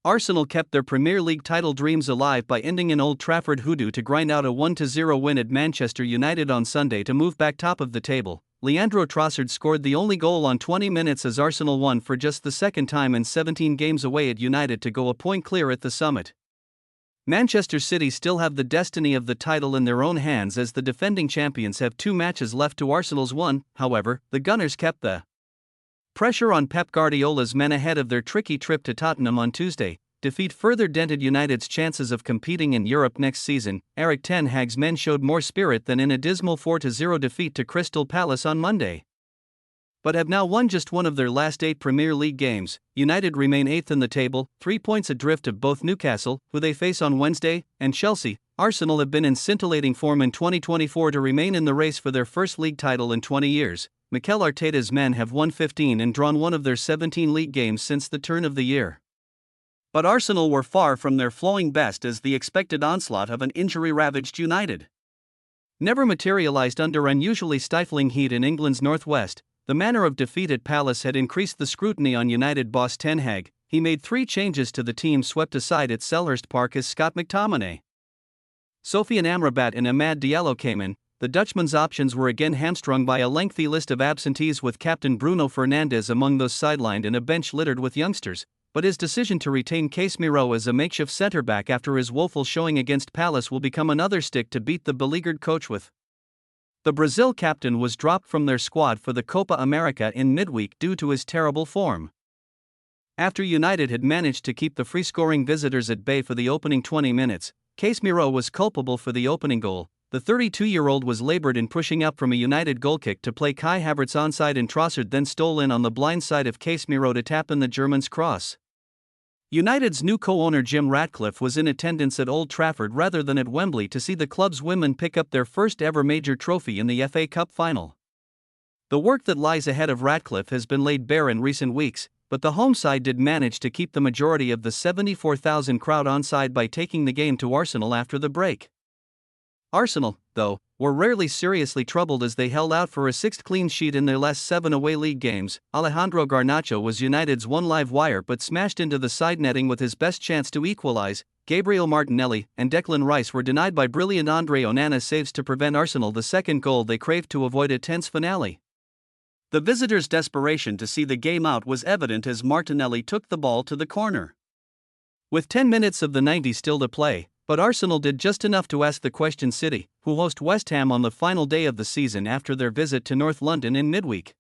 Arsenal kept their Premier League title dreams alive by ending an Old Trafford hoodoo to grind out a 1-0 win at Manchester United on Sunday to move back top of the table. Leandro Trossard scored the only goal on 20 minutes as Arsenal won for just the second time in 17 games away at United to go a point clear at the summit. Manchester City still have the destiny of the title in their own hands as the defending champions have 2 matches left to Arsenal's 1. However, the Gunners kept the pressure on Pep Guardiola's men ahead of their tricky trip to Tottenham on Tuesday. Defeat further dented United's chances of competing in Europe next season. Erik ten Hag's men showed more spirit than in a dismal 4-0 defeat to Crystal Palace on Monday, but have now won just one of their last 8 Premier League games. United remain 8th in the table, 3 points adrift of both Newcastle, who they face on Wednesday, and Chelsea. Arsenal have been in scintillating form in 2024 to remain in the race for their first league title in 20 years. Mikel Arteta's men have won 15 and drawn one of their 17 league games since the turn of the year. But Arsenal were far from their flowing best as the expected onslaught of an injury-ravaged United never materialized under unusually stifling heat in England's northwest. The manner of defeat at Palace had increased the scrutiny on United boss Ten Hag. He made 3 changes to the team swept aside at Selhurst Park as Scott McTominay, Sofiane Amrabat and Amad Diallo came in. The Dutchman's options were again hamstrung by a lengthy list of absentees, with captain Bruno Fernandes among those sidelined and a bench littered with youngsters. But his decision to retain Casemiro as a makeshift centre-back after his woeful showing against Palace will become another stick to beat the beleaguered coach with. The Brazil captain was dropped from their squad for the Copa America in midweek due to his terrible form. After United had managed to keep the free-scoring visitors at bay for the opening 20 minutes, Casemiro was culpable for the opening goal. The 32-year-old was labored in pushing up from a United goal kick to play Kai Havertz onside, and Trossard then stole in on the blind side of Casemiro to tap in the German's cross. United's new co-owner Jim Ratcliffe was in attendance at Old Trafford rather than at Wembley to see the club's women pick up their first ever major trophy in the FA Cup final. The work that lies ahead of Ratcliffe has been laid bare in recent weeks, but the home side did manage to keep the majority of the 74,000 crowd onside by taking the game to Arsenal after the break. Arsenal, though, were rarely seriously troubled as they held out for a 6th clean sheet in their last 7 away league games. Alejandro Garnacho was United's one live wire but smashed into the side netting with his best chance to equalize. Gabriel Martinelli and Declan Rice were denied by brilliant Andre Onana saves to prevent Arsenal the second goal they craved to avoid a tense finale. The visitors' desperation to see the game out was evident as Martinelli took the ball to the corner, with 10 minutes of the 90 still to play. But Arsenal did just enough to ask the question. City, who host West Ham on the final day of the season after their visit to North London in midweek,